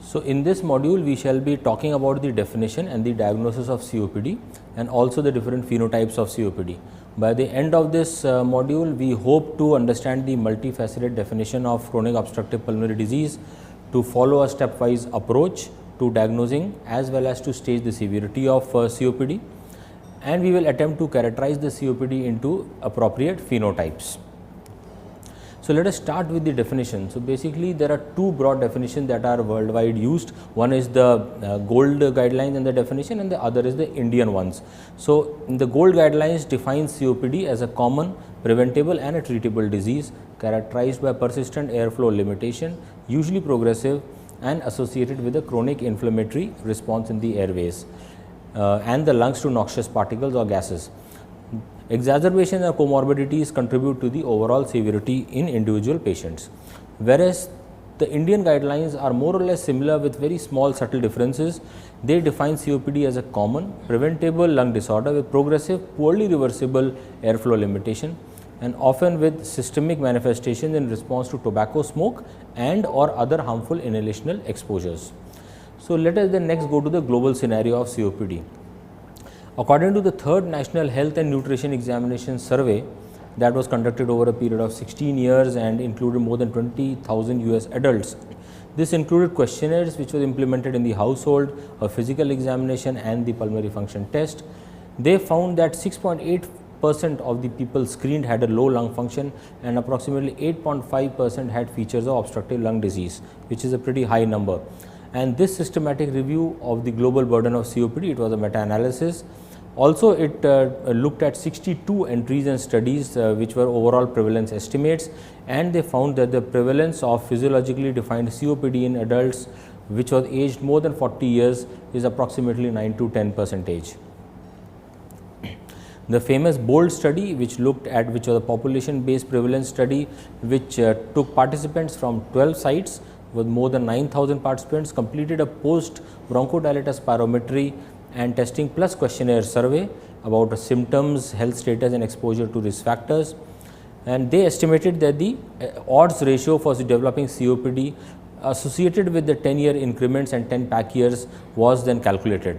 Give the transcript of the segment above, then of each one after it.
So, in this module we shall be talking about the definition and the diagnosis of COPD and also the different phenotypes of COPD. By the end of this module, we hope to understand the multifaceted definition of chronic obstructive pulmonary disease, to follow a stepwise approach to diagnosing as well as to stage the severity of COPD, and we will attempt to characterize the COPD into appropriate phenotypes. So, let us start with the definition. So, basically there are two broad definitions that are worldwide used. One is the gold guidelines and the definition, and the other is the Indian ones. So, the gold guidelines defines COPD as a common, preventable and a treatable disease characterized by persistent airflow limitation, usually progressive and associated with a chronic inflammatory response in the airways and the lungs to noxious particles or gases. Exacerbations and comorbidities contribute to the overall severity in individual patients, whereas the Indian guidelines are more or less similar with very small subtle differences. They define COPD as a common, preventable lung disorder with progressive, poorly reversible airflow limitation, and often with systemic manifestations in response to tobacco smoke and or other harmful inhalational exposures. So, let us then next go to the global scenario of COPD. According to the third National Health and Nutrition Examination Survey that was conducted over a period of 16 years and included more than 20,000 US adults, this included questionnaires which was implemented in the household, a physical examination and the pulmonary function test. They found that 6.8% of the people screened had a low lung function and approximately 8.5% had features of obstructive lung disease, which is a pretty high number. And this systematic review of the global burden of COPD, it was a meta-analysis. Also, it looked at 62 entries and studies which were overall prevalence estimates, and they found that the prevalence of physiologically defined COPD in adults which was aged more than 40 years is approximately 9 to 10%. The famous BOLD study, which looked at, which was a population based prevalence study, which took participants from 12 sites with more than 9,000 participants, completed a post bronchodilator spirometry and testing plus questionnaire survey about symptoms, health status and exposure to risk factors, and they estimated that the odds ratio for developing COPD associated with the 10-year increments and 10 pack years was then calculated.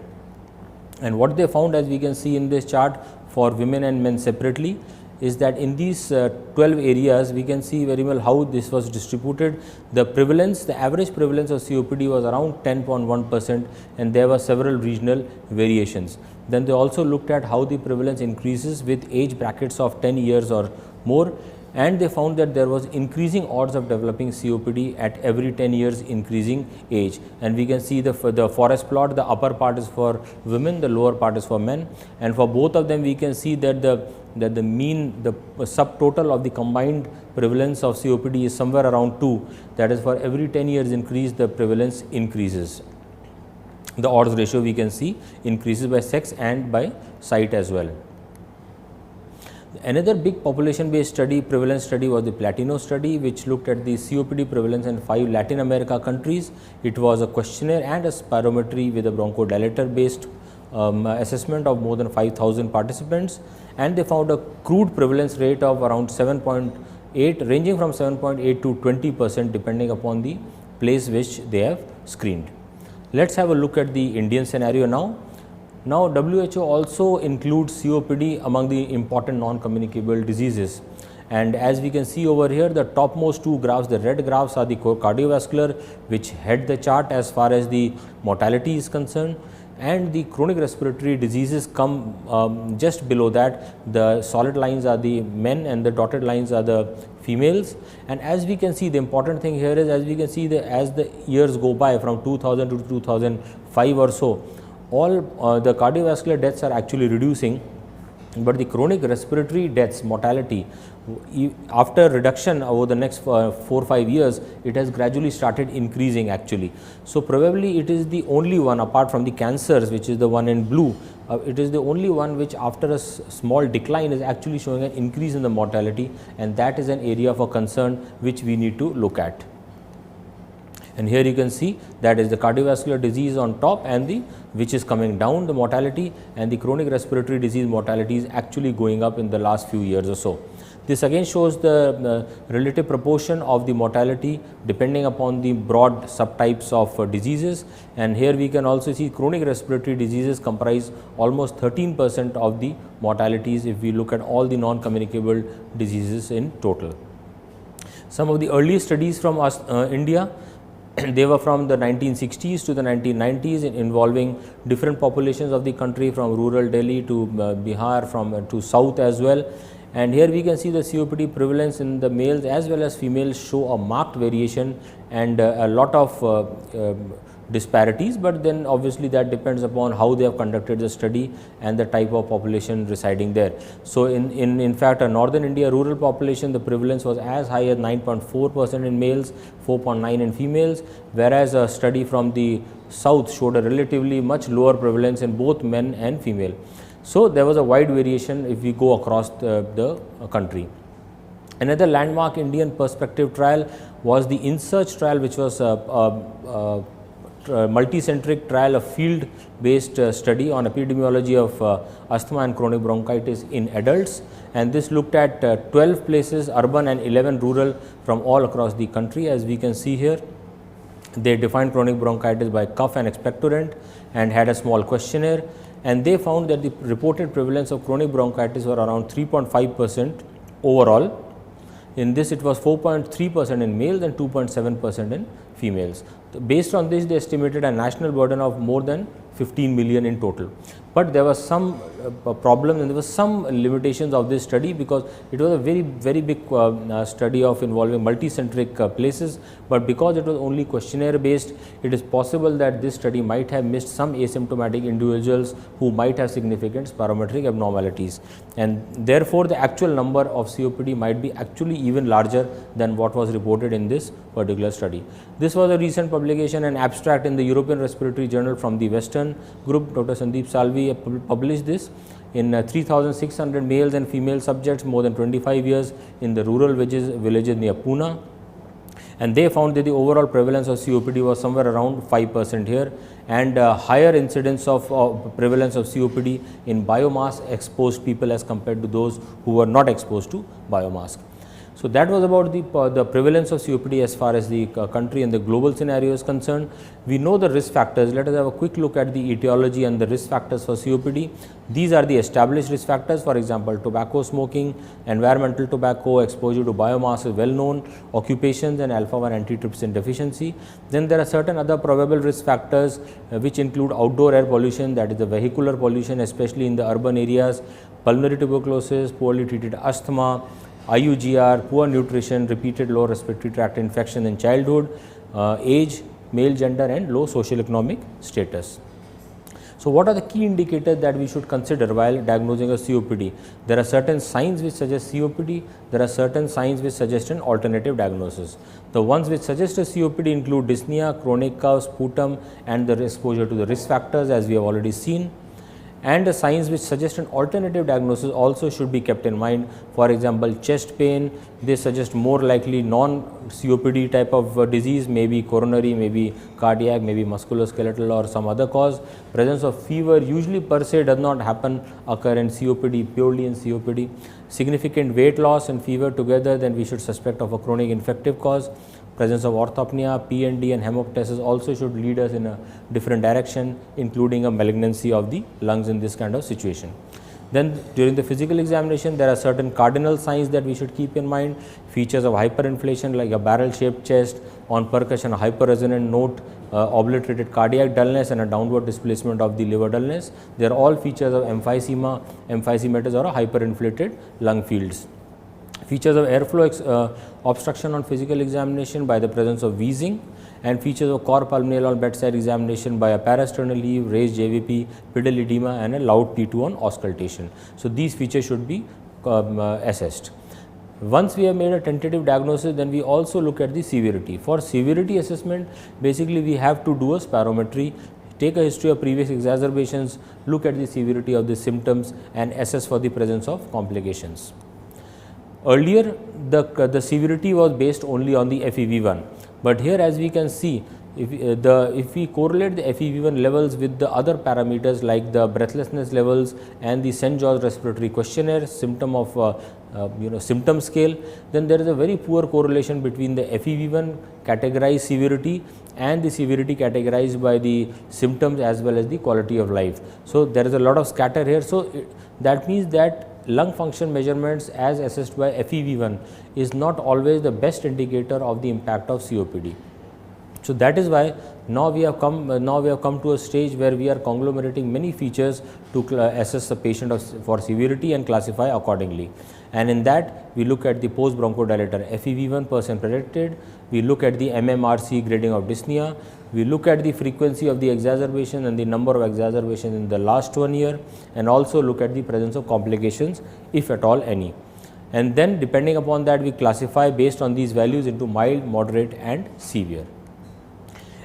And what they found, as we can see in this chart, for women and men separately, is that in these 12 areas we can see very well how this was distributed. The prevalence, the average prevalence of COPD was around 10.1%, and there were several regional variations. Then they also looked at how the prevalence increases with age brackets of 10 years or more, and they found that there was increasing odds of developing COPD at every 10 years increasing age. And we can see the forest plot, the upper part is for women, the lower part is for men, and for both of them we can see that the mean, the subtotal of the combined prevalence of COPD is somewhere around 2, that is for every 10 years increase the prevalence increases. The odds ratio we can see increases by sex and by site as well. Another big population based study, prevalence study, was the Platino study, which looked at the COPD prevalence in 5 Latin America countries. It was a questionnaire and a spirometry with a bronchodilator based assessment of more than 5,000 participants, and they found a crude prevalence rate of around 7.8, ranging from 7.8 to 20% depending upon the place which they have screened. Let us have a look at the Indian scenario now. Now, WHO also includes COPD among the important non-communicable diseases, and as we can see over here, the topmost two graphs, the red graphs, are the cardiovascular, which head the chart as far as the mortality is concerned, and the chronic respiratory diseases come just below that. The solid lines are the men and the dotted lines are the females. And as we can see, the important thing here is, as we can see, as the years go by from 2000 to 2005 or so, all the cardiovascular deaths are actually reducing, but the chronic respiratory deaths, mortality, after reduction over the next 4 or 5 years, it has gradually started increasing actually. So, probably it is the only one, apart from the cancers, which is the one in blue, it is the only one which after a small decline is actually showing an increase in the mortality, and that is an area for concern which we need to look at. And here you can see that is the cardiovascular disease on top and the which is coming down, the mortality, and the chronic respiratory disease mortality is actually going up in the last few years or so. This again shows the relative proportion of the mortality depending upon the broad subtypes of diseases, and here we can also see chronic respiratory diseases comprise almost 13% of the mortalities if we look at all the non-communicable diseases in total. Some of the early studies from India, they were from the 1960s to the 1990s, involving different populations of the country, from rural Delhi to Bihar, to south as well. And here we can see the COPD prevalence in the males as well as females show a marked variation and a lot of disparities, but then obviously that depends upon how they have conducted the study and the type of population residing there. So, in fact, a northern India rural population, the prevalence was as high as 9.4% in males, 4.9% in females, whereas a study from the south showed a relatively much lower prevalence in both men and female. So, there was a wide variation if we go across the country. Another landmark Indian perspective trial was the InSearch trial, which was multicentric trial, a field based study on epidemiology of asthma and chronic bronchitis in adults, and this looked at 12 places urban and 11 rural from all across the country. As we can see here, they defined chronic bronchitis by cough and expectorant and had a small questionnaire, and they found that the reported prevalence of chronic bronchitis were around 3.5% overall. In this, it was 4.3% in males and 2.7% in females. Based on this, they estimated a national burden of more than 15 million in total. But there was some problem and there was some limitations of this study, because it was a very big study of involving multicentric places, but because it was only questionnaire based, it is possible that this study might have missed some asymptomatic individuals who might have significant spirometric abnormalities, and therefore the actual number of COPD might be actually even larger than what was reported in this particular study. This was a recent publication, an abstract in the European Respiratory Journal from the Western group. Dr. Sandeep Salvi published this in 3,600 males and female subjects more than 25 years in the rural villages near Pune, and they found that the overall prevalence of COPD was somewhere around 5% here, and higher incidence of prevalence of COPD in biomass exposed people as compared to those who were not exposed to biomass. So, that was about the prevalence of COPD as far as the country and the global scenario is concerned. We know the risk factors. Let us have a quick look at the etiology and the risk factors for COPD. These are the established risk factors. For example, tobacco smoking, environmental tobacco, exposure to biomass is well known, occupations, and alpha-1 antitrypsin deficiency. Then there are certain other probable risk factors which include outdoor air pollution, that is the vehicular pollution, especially in the urban areas, pulmonary tuberculosis, poorly treated asthma, IUGR, poor nutrition, repeated lower respiratory tract infection in childhood, age, male gender, and low socioeconomic status. So, what are the key indicators that we should consider while diagnosing a COPD? There are certain signs which suggest COPD, there are certain signs which suggest an alternative diagnosis. The ones which suggest a COPD include dyspnea, chronic cough, sputum, and the exposure to the risk factors, as we have already seen. And the signs which suggest an alternative diagnosis also should be kept in mind. For example, chest pain, they suggest more likely non-COPD type of disease, maybe coronary, maybe cardiac, maybe musculoskeletal or some other cause. Presence of fever usually per se does not occur in COPD, purely in COPD. Significant weight loss and fever together, then we should suspect of a chronic infective cause. Presence of orthopnea, PND, and hemoptysis also should lead us in a different direction, including a malignancy of the lungs in this kind of situation. Then during the physical examination, there are certain cardinal signs that we should keep in mind. Features of hyperinflation like a barrel shaped chest, on percussion a hyperresonant note, obliterated cardiac dullness, and a downward displacement of the liver dullness. They are all features of emphysema, emphysematous, or a hyperinflated lung fields. Features of airflow obstruction on physical examination by the presence of wheezing, and features of cor pulmonale on bedside examination by a parasternal heave, raised JVP, pedal edema, and a loud P2 on auscultation. So, these features should be assessed. Once we have made a tentative diagnosis, then we also look at the severity. For severity assessment, basically we have to do a spirometry, take a history of previous exacerbations, look at the severity of the symptoms, and assess for the presence of complications. Earlier, the severity was based only on the FEV1, but here, as we can see, if we correlate the FEV1 levels with the other parameters like the breathlessness levels and the St. George Respiratory Questionnaire symptom of symptom scale, then there is a very poor correlation between the FEV1 categorized severity and the severity categorized by the symptoms as well as the quality of life. So, there is a lot of scatter here. So, that means that lung function measurements as assessed by FEV1 is not always the best indicator of the impact of COPD. So, that is why now we have come to a stage where we are conglomerating many features to assess the patient for severity and classify accordingly. And in that we look at the post bronchodilator FEV1 % predicted, we look at the MMRC grading of dyspnea, we look at the frequency of the exacerbation and the number of exacerbations in the last 1 year, and also look at the presence of complications if at all any. And then depending upon that we classify based on these values into mild, moderate and severe.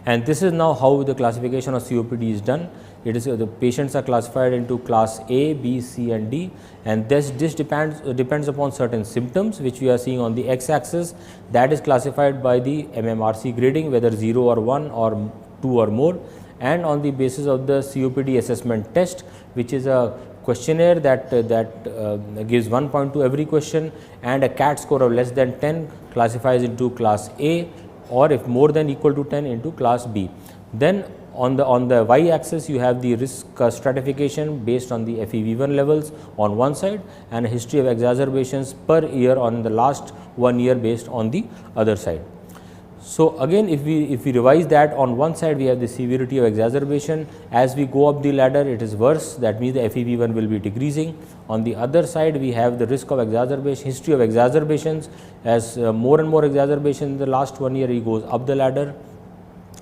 And this is now how the classification of COPD is done. It is the patients are classified into class A, B, C and D, and this depends upon certain symptoms which we are seeing on the x axis, that is classified by the MMRC grading, whether 0 or 1 or 2 or more, and on the basis of the COPD assessment test, which is a questionnaire that gives 1 point to every question, and a CAT score of less than 10 classifies into class A, or if more than equal to 10 into class B. Then on the y axis you have the risk stratification based on the FEV1 levels on one side, and a history of exacerbations per year on the last 1 year based on the other side. So, again if we revise that, on one side we have the severity of exacerbation. As we go up the ladder it is worse, that means the FEV1 will be decreasing. On the other side we have the risk of exacerbation, history of exacerbations. As more and more exacerbation in the last 1 year, he goes up the ladder.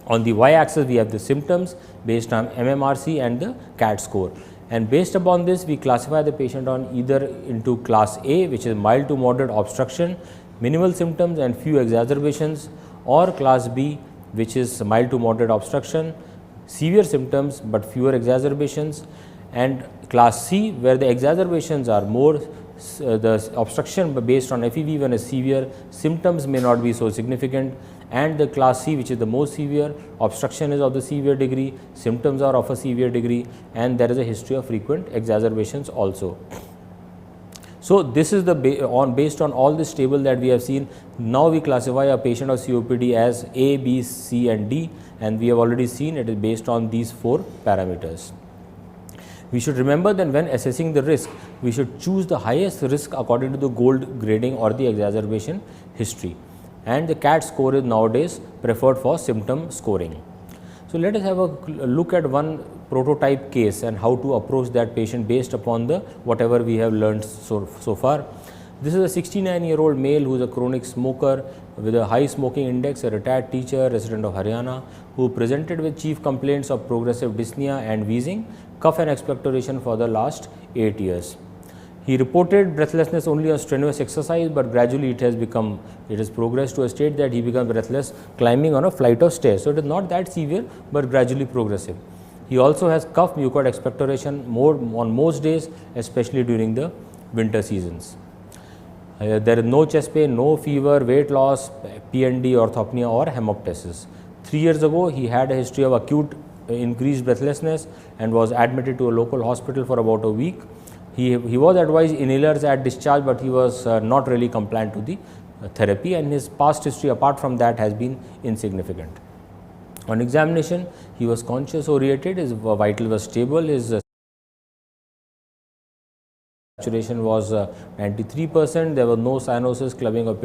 On the y axis we have the symptoms based on MMRC and the CAT score, and based upon this we classify the patient on either into class A, which is mild to moderate obstruction, minimal symptoms and few exacerbations, or class B, which is mild to moderate obstruction, severe symptoms but fewer exacerbations, and class C, where the exacerbations are more, the obstruction based on FEV1 is severe, symptoms may not be so significant, and the class C, which is the most severe, obstruction is of the severe degree, symptoms are of a severe degree, and there is a history of frequent exacerbations also. So, this is the based on all this table that we have seen. Now, we classify a patient of COPD as A, B, C and D, and we have already seen it is based on these 4 parameters. We should remember that when assessing the risk, we should choose the highest risk according to the GOLD grading or the exacerbation history, and the CAT score is nowadays preferred for symptom scoring. So, let us have a look at one prototype case and how to approach that patient based upon the whatever we have learned so far. This is a 69-year-old male who is a chronic smoker with a high smoking index, a retired teacher, resident of Haryana, who presented with chief complaints of progressive dyspnea and wheezing, cough and expectoration for the last 8 years. He reported breathlessness only on strenuous exercise, but gradually it has progressed to a state that he becomes breathless climbing on a flight of stairs. So, it is not that severe, but gradually progressive. He also has cough, mucoid expectoration more on most days, especially during the winter seasons. There is no chest pain, no fever, weight loss, PND, orthopnea or hemoptysis. 3 years ago, he had a history of acute increased breathlessness and was admitted to a local hospital for about a week. He was advised inhalers at discharge, but he was not really compliant to the therapy, and his past history apart from that has been insignificant. On examination, he was conscious oriented, his vital was stable, his saturation was 93%, there was no cyanosis, clubbing or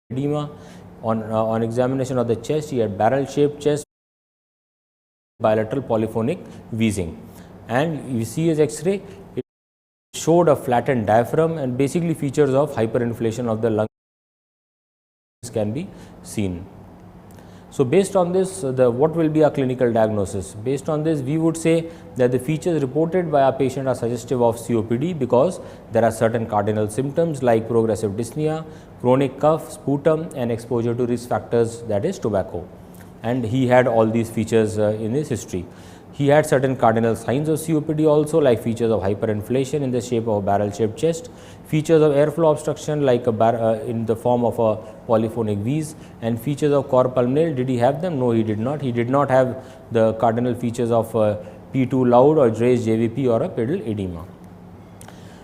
edema. On examination of the chest, he had barrel shaped chest, bilateral polyphonic wheezing, and you see his X-ray, it showed a flattened diaphragm, and basically features of hyperinflation of the lungs can be seen. So, based on this, what will be our clinical diagnosis? Based on this, we would say that the features reported by our patient are suggestive of COPD, because there are certain cardinal symptoms like progressive dyspnea, chronic cough, sputum and exposure to risk factors, that is tobacco. and he had all these features in his history. He had certain cardinal signs of COPD also, like features of hyperinflation in the shape of a barrel-shaped chest, features of airflow obstruction like in the form of a polyphonic wheeze, and features of cor pulmonale. Did he have them? No, he did not. He did not have the cardinal features of P2 loud or raised JVP or a pedal edema.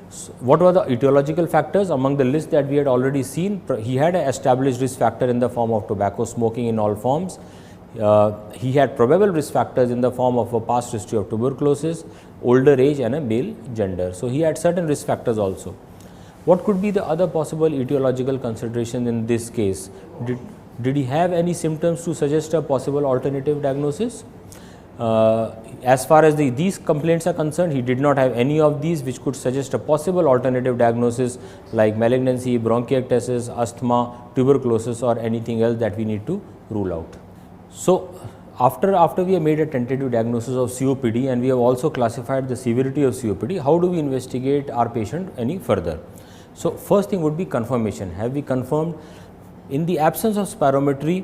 So, what were the etiological factors? Among the list that we had already seen, he had an established risk factor in the form of tobacco smoking in all forms. He had probable risk factors in the form of a past history of tuberculosis, older age and a male gender. So, he had certain risk factors also. What could be the other possible etiological consideration in this case? Did he have any symptoms to suggest a possible alternative diagnosis? As far as these complaints are concerned, he did not have any of these which could suggest a possible alternative diagnosis like malignancy, bronchiectasis, asthma, tuberculosis or anything else that we need to rule out. So, after we have made a tentative diagnosis of COPD and we have also classified the severity of COPD, how do we investigate our patient any further? So, first thing would be confirmation. Have we confirmed? In the absence of spirometry,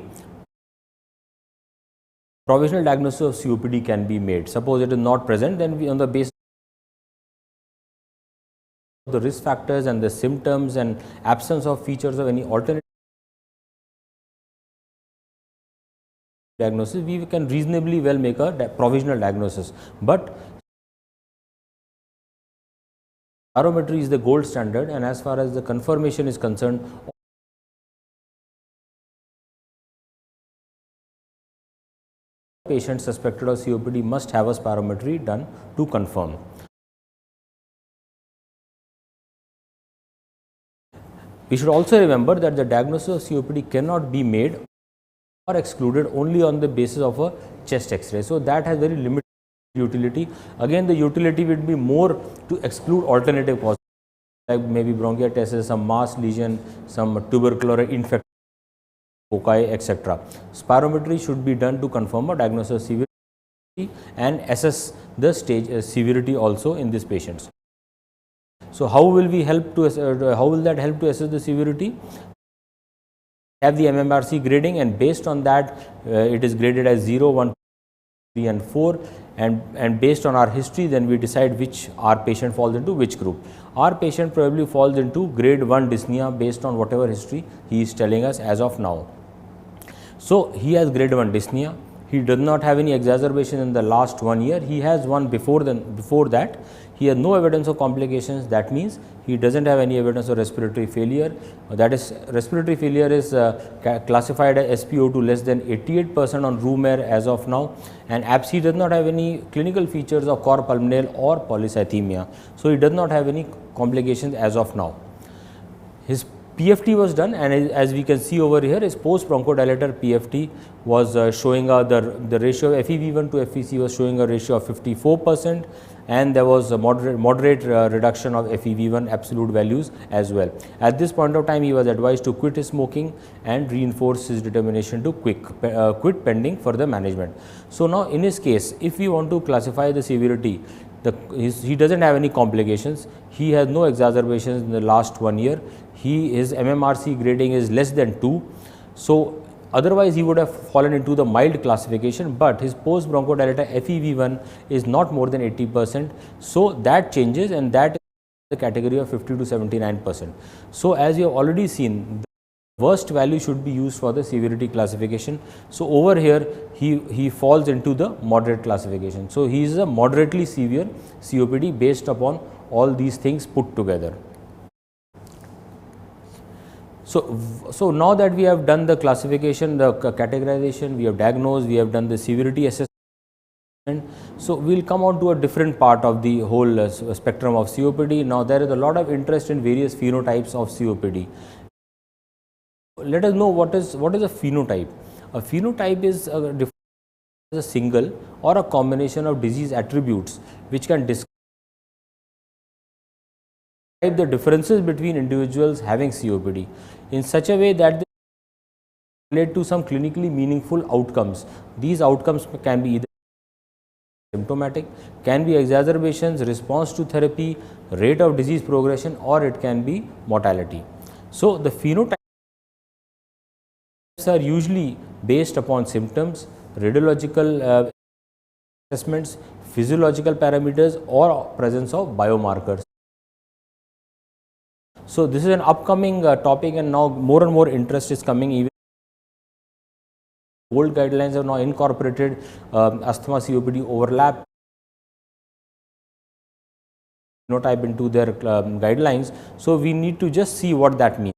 provisional diagnosis of COPD can be made. Suppose it is not present, then we on the basis of the risk factors and the symptoms and absence of features of any alternate diagnosis, we can reasonably well make a provisional diagnosis. But spirometry is the gold standard, and as far as the confirmation is concerned, patients suspected of COPD must have a spirometry done to confirm. We should also remember that the diagnosis of COPD cannot be made or excluded only on the basis of a chest X-ray. So, that has very limited utility. Again, the utility would be more to exclude alternative causes like maybe bronchiectasis, some mass lesion, some tubercular infection, foci, etc. Spirometry should be done to confirm a diagnosis of severity and assess the stage severity also in these patients. So, how will that help to assess the severity? Have the MMRC grading, and based on that it is graded as 0, 1, 3 and 4, and based on our history then we decide which our patient falls into which group. Our patient probably falls into grade 1 dyspnea based on whatever history he is telling us as of now. So, he has grade 1 dyspnea. He does not have any exacerbation in the last 1 year. He has one before that. He has no evidence of complications. That means he does not have any evidence of respiratory failure. That is, respiratory failure is classified as SpO2 less than 88% on room air as of now, and he does not have any clinical features of cor pulmonale or polycythemia. So, he does not have any complications as of now. His PFT was done, and as we can see over here, his post bronchodilator PFT was showing the ratio of FEV1 to FVC was showing a ratio of 54%, and there was a moderate reduction of FEV1 absolute values as well. At this point of time, he was advised to quit his smoking and reinforce his determination to quit pending further management. So, now in his case, if we want to classify the severity, he does not have any complications, he has no exacerbations in the last 1 year, his MMRC grading is less than 2. So, otherwise he would have fallen into the mild classification, but his post bronchodilator FEV1 is not more than 80%. So, that changes, and that is the category of 50 to 79%. So, as you have already seen, the worst value should be used for the severity classification. So, over here he falls into the moderate classification. So, he is a moderately severe COPD based upon all these things put together. So, now that we have done the classification, the categorization, we have diagnosed, we have done the severity assessment. So, we will come on to a different part of the whole spectrum of COPD. Now, there is a lot of interest in various phenotypes of COPD. Let us know what is a phenotype. A phenotype is a single or a combination of disease attributes which can describe the differences between individuals having COPD in such a way that they relate to some clinically meaningful outcomes. These outcomes can be either symptomatic, can be exacerbations, response to therapy, rate of disease progression, or it can be mortality. So, the phenotypes are usually based upon symptoms, radiological assessments, physiological parameters or presence of biomarkers. So, this is an upcoming topic, and now more and more interest is coming. Even old guidelines have now incorporated asthma COPD overlap phenotype into their guidelines. So, we need to just see what that means.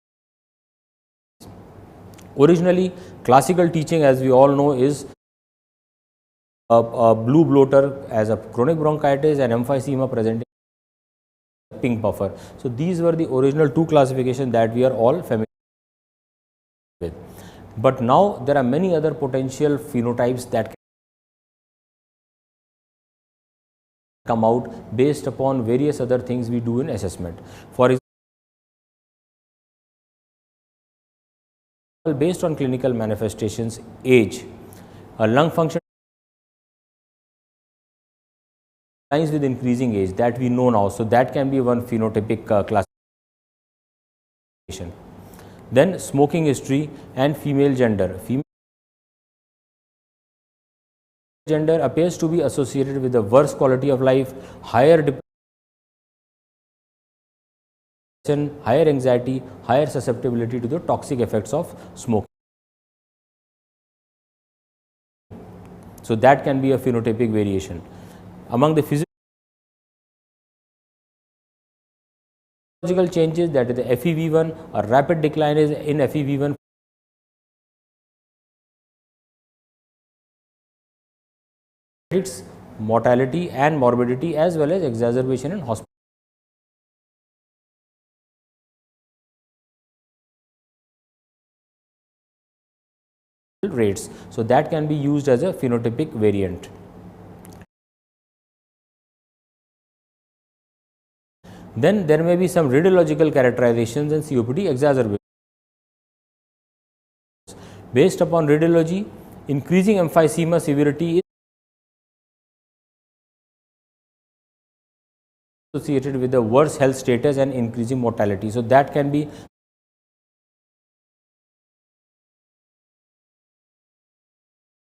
Originally, classical teaching, as we all know, is a blue bloater as a chronic bronchitis and emphysema presenting pink puffer. So, these were the original two classifications that we are all familiar with. But now there are many other potential phenotypes that can come out based upon various other things we do in assessment. For example, based on clinical manifestations, age, lung function lines with increasing age, that we know now. So, that can be one phenotypic classification. Then smoking history and female gender. Female gender appears to be associated with a worse quality of life, higher depression, higher anxiety, higher susceptibility to the toxic effects of smoking. So, that can be a phenotypic variation. Among the physiological changes, that is the FEV1, a rapid decline is in FEV1, mortality and morbidity as well as exacerbation in hospital. Rates. So, that can be used as a phenotypic variant. Then there may be some radiological characterizations in COPD exacerbation. Based upon radiology, increasing emphysema severity is associated with the worse health status and increasing mortality. So, that can be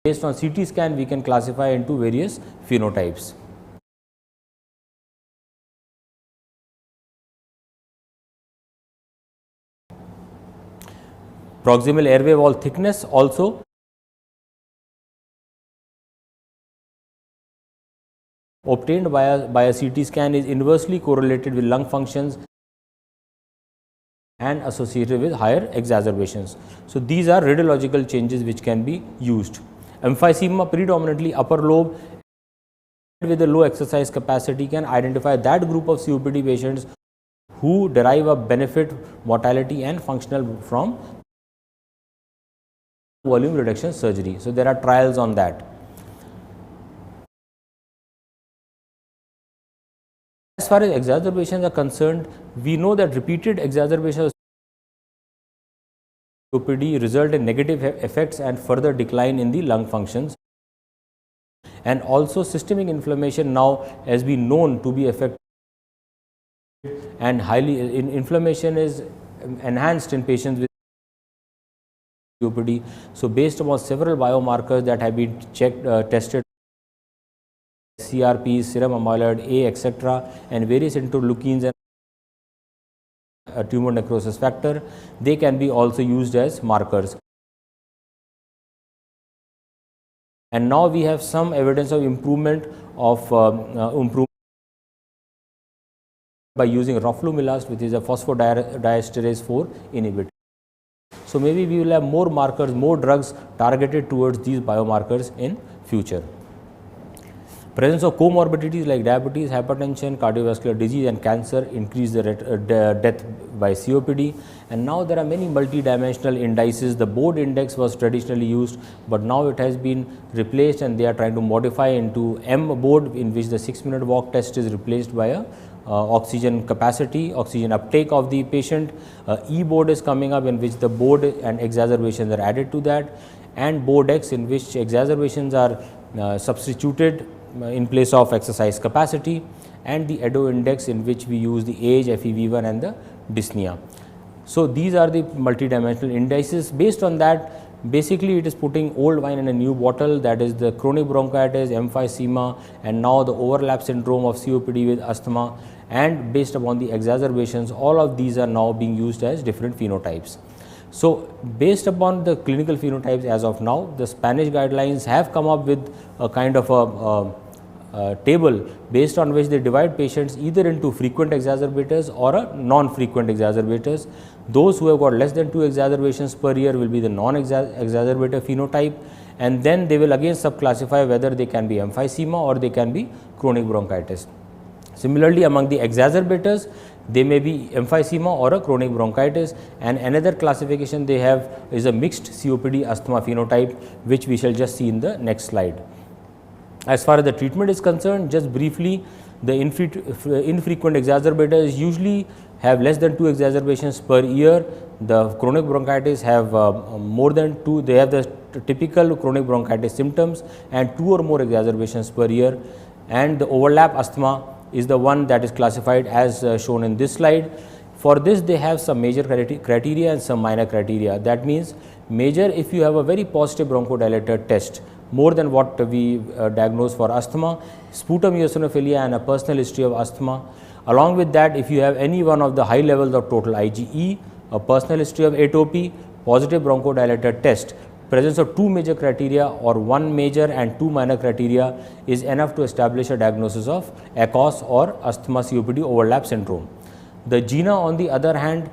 based on CT scan, we can classify into various phenotypes. Proximal airway wall thickness also obtained by a CT scan is inversely correlated with lung functions and associated with higher exacerbations. So, these are radiological changes which can be used. Emphysema, predominantly upper lobe with a low exercise capacity, can identify that group of COPD patients who derive a benefit, mortality and functional from volume reduction surgery. So, there are trials on that. As far as exacerbations are concerned, we know that repeated exacerbations of COPD result in negative effects and further decline in the lung functions, and also systemic inflammation now has been known to be effective, and inflammation is enhanced in patients with COPD. So, based upon several biomarkers that have been tested, CRP, serum amyloid A, etc., and various interleukins and tumor necrosis factor, they can be also used as markers. And now we have some evidence of improvement by using roflumilast, which is a phosphodiesterase 4 inhibitor. So, maybe we will have more markers, more drugs targeted towards these biomarkers in future. Presence of comorbidities like diabetes, hypertension, cardiovascular disease and cancer increase the death by COPD. And now there are many multi-dimensional indices. The BORD index was traditionally used, but now it has been replaced and they are trying to modify into M-BORD, in which the 6-minute walk test is replaced by a oxygen capacity, oxygen uptake of the patient. E-BORD is coming up, in which the BORD and exacerbations are added to that, and BORD-X, in which exacerbations are substituted in place of exercise capacity, and the EDO index, in which we use the age, FEV1 and the dyspnea. So, these are the multidimensional indices. Based on that, Basically, it is putting old wine in a new bottle, that is the chronic bronchitis, emphysema, and now the overlap syndrome of COPD with asthma, and based upon the exacerbations, all of these are now being used as different phenotypes. So, based upon the clinical phenotypes as of now, the Spanish guidelines have come up with a kind of a table based on which they divide patients either into frequent exacerbators or a non-frequent exacerbators. Those who have got less than 2 exacerbations per year will be the non-exacerbator phenotype, and then they will again subclassify whether they can be emphysema or they can be chronic bronchitis. Similarly, among the exacerbators, they may be emphysema or a chronic bronchitis, and another classification they have is a mixed COPD asthma phenotype, which we shall just see in the next slide. As far as the treatment is concerned, just briefly, the infrequent exacerbators usually have less than 2 exacerbations per year. The chronic bronchitis have more than 2, they have the typical chronic bronchitis symptoms and 2 or more exacerbations per year, and the overlap asthma is the one that is classified as shown in this slide. For this, they have some major criteria and some minor criteria. That means, major, if you have a very positive bronchodilator test, more than what we diagnose for asthma, sputum eosinophilia and a personal history of asthma. Along with that, if you have any one of the high levels of total IgE, a personal history of atopy, positive bronchodilator test, presence of 2 major criteria or 1 major and 2 minor criteria is enough to establish a diagnosis of ACOS or asthma COPD overlap syndrome. The GINA, on the other hand,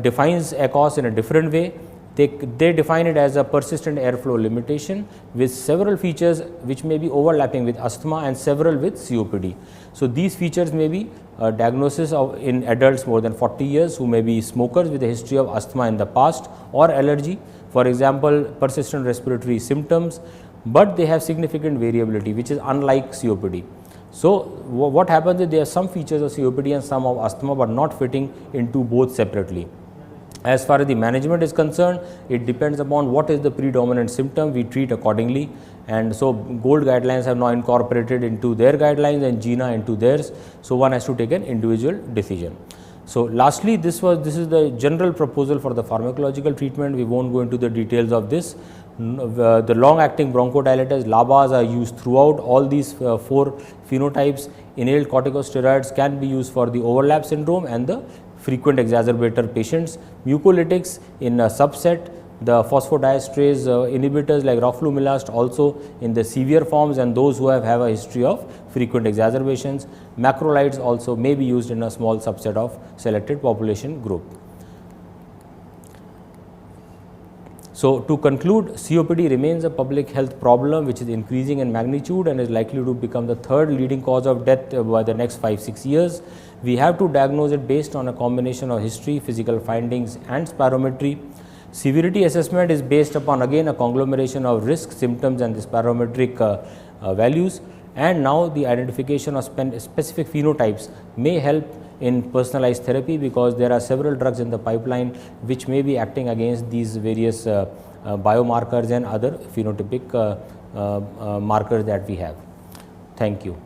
defines ACOS in a different way. They define it as a persistent airflow limitation with several features which may be overlapping with asthma and several with COPD. So, these features may be diagnosis of in adults more than 40 years who may be smokers with a history of asthma in the past or allergy, for example, persistent respiratory symptoms, but they have significant variability, which is unlike COPD. So, what happens is there are some features of COPD and some of asthma, but not fitting into both separately. As far as the management is concerned, it depends upon what is the predominant symptom, we treat accordingly, and so GOLD guidelines have now incorporated into their guidelines and GINA into theirs. So, one has to take an individual decision. So, lastly, this is the general proposal for the pharmacological treatment. We won't go into the details of this. The long acting bronchodilators, LABAs, are used throughout all these 4 phenotypes. Inhaled corticosteroids can be used for the overlap syndrome and the frequent exacerbator patients. Mucolytics in a subset, the phosphodiesterase inhibitors like roflumilast also in the severe forms and those who have a history of frequent exacerbations. Macrolides also may be used in a small subset of selected population group. So, to conclude, COPD remains a public health problem which is increasing in magnitude and is likely to become the 3rd leading cause of death by the next 5-6 years. We have to diagnose it based on a combination of history, physical findings and spirometry. Severity assessment is based upon again a conglomeration of risk, symptoms and the spirometric values, and now the identification of specific phenotypes may help in personalized therapy, because there are several drugs in the pipeline which may be acting against these various biomarkers and other phenotypic markers that we have. Thank you.